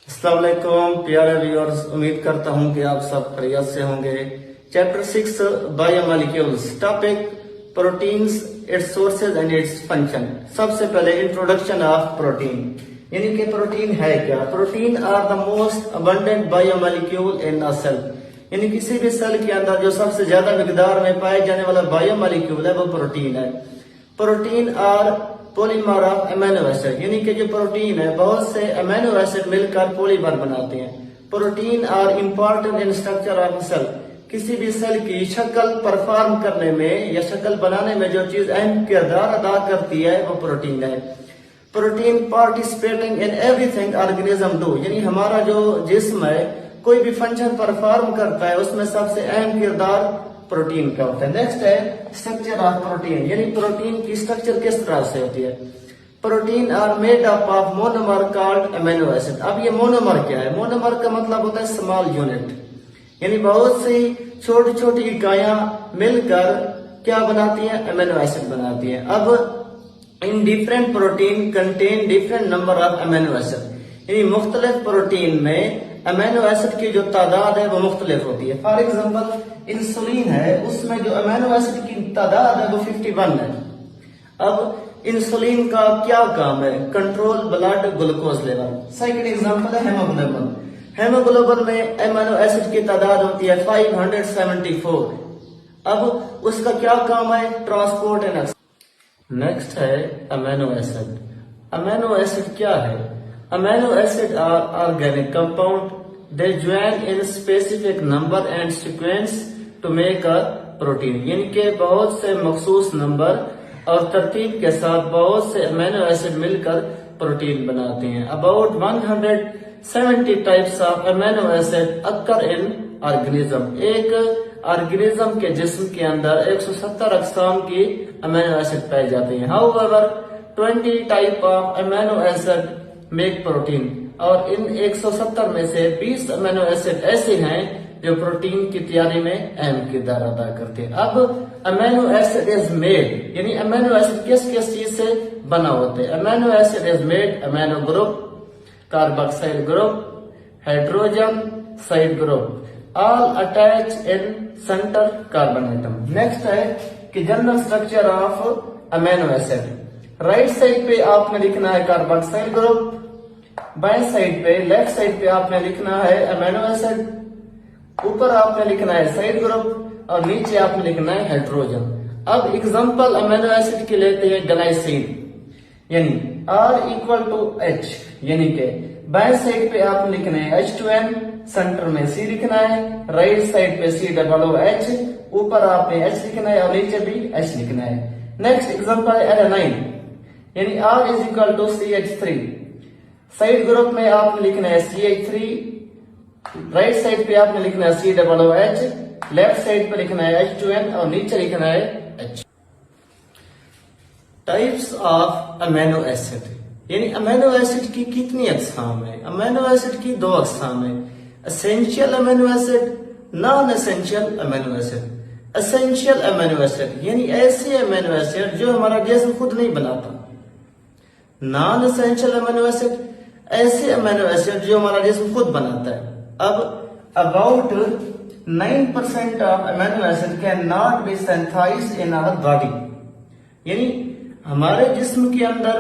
अस्सलाम वालेकुम प्यारे व्यूअर्स, उम्मीद करता हूं कि आप सब खैरियत से होंगे। Chapter 6 biomolecules, topic proteins, it's sources and its function. सबसे पहले इंट्रोडक्शन ऑफ प्रोटीन, यानी कि प्रोटीन है क्या। Protein are the most abundant biomolecule in a cell, यानी किसी भी सेल के अंदर जो सबसे ज्यादा मिकदार में पाए जाने वाला बायोमोलिक्यूल है वो प्रोटीन है। Protein are polymer of amino acid, यानी कि जो प्रोटीन है बहुत से अमीनो एसिड मिलकर पॉलीमर बनाते हैं। Protein are important in structure of cell, किसी भी सेल की शक्ल परफॉर्म करने में या शक्ल बनाने में जो चीज अहम किरदार अदा करती है वो प्रोटीन है। Protein participating in everything organism do, यानी हमारा जो जिस्म है कोई भी फंक्शन परफॉर्म करता है उसमें सबसे अहम किरदार प्रोटीन का होता है। नेक्स्ट है स्ट्रक्चर ऑफ प्रोटीन, यानी प्रोटीन की स्ट्रक्चर किस तरह से होती है। Protein are made up of monomer called amino acid. अब ये मोनोमर क्या है? मोनोमर का मतलब होता है स्मॉल यूनिट, यानी बहुत सी छोटी छोटी इकाइयां मिलकर क्या बनाती हैं? अमीनो एसिड बनाती हैं। अब in different protein contain different number of amino acid, यानी मुख्तलिफ प्रोटीन में अमीनो एसिड की जो तादाद है वो मुख्तलिफ होती है। फॉर एग्जाम्पल इंसुलिन है, उसमें जो अमीनो एसिड की तादाद है वो 51 है। अब इंसुलिन का क्या काम है? Control blood glucose level. Second example है हेमोग्लोबिन। हेमोग्लोबिन में अमीनो एसिड की तादाद होती है 574। अब उसका क्या काम है? Transport and. नेक्स्ट है अमीनो एसिड। अमीनो एसिड क्या है? Amino acid are organic compound, they join in specific number and sequence to make a protein, यानी कि बहुत से मखसूस नंबर और तरतीब के साथ बहुत से अमीनो एसिड मिलकर प्रोटीन बनाते हैं। About 170 types of amino acid occur in organism. एक ऑर्गेनिज्म के जिस्म के अंदर 170 अकसाम की अमीनो एसिड पाए जाते हैं। However 20 type of amino acid make protein, और इन 170 में से 20 अमीनो एसिड ऐसे हैं जो प्रोटीन की तैयारी में अहम किरदार अदा करते हैं। अब अमीनो एसिड इज मेड, यानी अमीनो एसिड किस किस चीज से बना होते हैं। Amino acid is made amino group, carboxyl group, hydrogen side group, all attach in centre carbon atom. Next है कि general structure of amino acid. Right side पे आपने लिखना है कार्बोक्सिल ग्रुप, बाएं साइड पे लेफ्ट साइड पे आपने लिखना है अमीनो एसिड, ऊपर आपने लिखना है साइड ग्रुप और नीचे आपने लिखना है हाइड्रोजन। अब एग्जांपल अमीनो एसिड के लेते हैं ग्लाइसिन, यानी R=H, यानी कि बाएं साइड पे आपने लिखना है H2N, सेंटर में C लिखना है, राइट साइड पे COOH, ऊपर आपने H लिखना है और नीचे भी H लिखना है। नेक्स्ट एग्जांपल है एडेनाइन, यानी R=CH3, साइड ग्रुप में आपने लिखना है CH3, राइट साइड पे आपने लिखना है COOH, लेफ्ट साइड पे लिखना है H2N और नीचे लिखना है H। Types of amino acid, यानी अमीनो एसिड की कितनी अकसाम है? अमीनो एसिड की 2 अकसाम है, essential amino acid, non essential amino acid. Essential amino acid यानी ऐसे अमीनो एसिड जो हमारा जिस्म खुद नहीं बनाता। नॉन एसेंशियल अमीनो एसिड ऐसे अमीनो एसिड जो हमारा जिस्म खुद बनाता है। अब about 9% of amino acid can not be synthesized in our body, यानी हमारे जिस्म के अंदर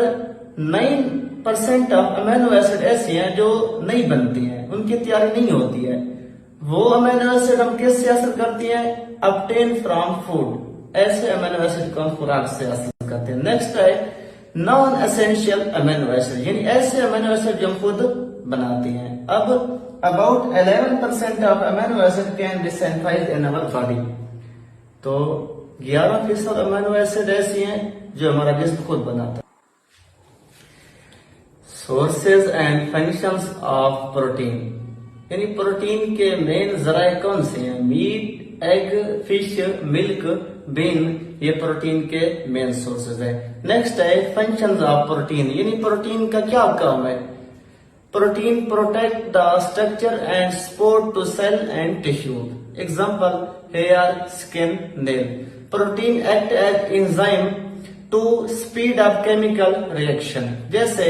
9% ऑफ अमीनो एसिड ऐसे हैं जो नहीं बनती हैं, उनकी तैयारी नहीं होती है। वो अमीनो एसिड हम किससे हासिल करती हैं? obtain from food. ऐसे अमीनो एसिड को हम खुराक से हासिल करते हैं। नेक्स्ट है नॉन एसेंशियल अमीनो एसिड, यानी ऐसे अमीनो एसिड जो हम खुद बनाते हैं। अब about 11% of amino acid can be synthesized in our body, तो 11% अमीनो एसिड ऐसी हैं जो हमारा जिस्म खुद बनाता है। Sources and functions of protein, यानी प्रोटीन के मेन जराए कौन से हैं? Meat, egg, fish, milk, bean, ये प्रोटीन के मेन सोर्सेज है। नेक्स्ट है फंक्शंस ऑफ प्रोटीन, यानी प्रोटीन का क्या काम है? Protein protect the structure and support to cell and tissue. Example hair, skin, nail. Protein act as enzyme to speed up chemical reaction, जैसे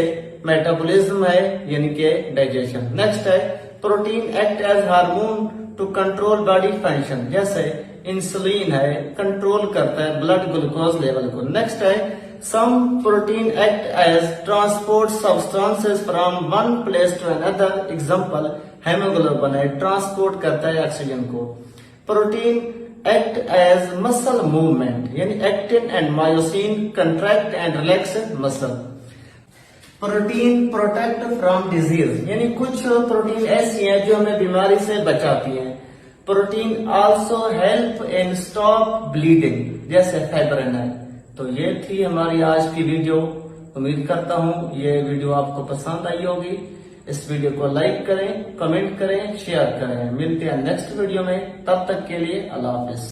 metabolism है यानी कि डाइजेशन। नेक्स्ट है protein act as hormone to control body function, जैसे insulin है control करता है blood glucose level को। नेक्स्ट है some protein act as transport substances from one place to another, example haemoglobin है ट्रांसपोर्ट करता है ऑक्सीजन को। Protein act as muscle movement, यानी actin and myosin contract and relax muscle. Protein protect from disease, यानी कुछ protein ऐसी हैं जो हमें बीमारी से बचाती हैं। Protein also help in stop bleeding, जैसे फाइब्रिन है। तो ये थी हमारी आज की वीडियो। उम्मीद करता हूँ ये वीडियो आपको पसंद आई होगी। इस वीडियो को लाइक करें, कमेंट करें, शेयर करें। मिलते हैं नेक्स्ट वीडियो में, तब तक के लिए अल्लाह हाफिज।